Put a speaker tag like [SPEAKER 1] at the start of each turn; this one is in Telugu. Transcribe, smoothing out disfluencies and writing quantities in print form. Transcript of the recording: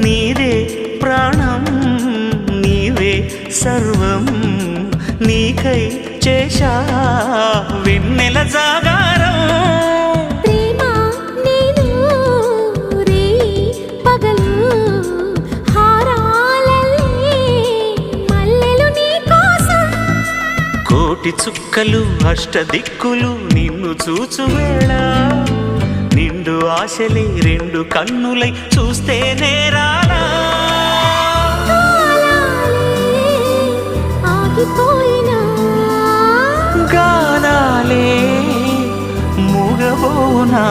[SPEAKER 1] నీదే ప్రాణం నీవే సర్వం నీకై చేశా వెన్నెల జాగారం
[SPEAKER 2] ప్రేమ నేను రే పగలు హారాలల్లే మల్లెలు నీ కోసం
[SPEAKER 1] కోటి చుక్కలు అష్టదిక్కులు నిన్ను చూచువేళ నిండు ఆశలే రెండు కన్నులై చూస్తే నేరాలా
[SPEAKER 2] ఆగిపోయినా
[SPEAKER 1] గానాలే మూగబోనా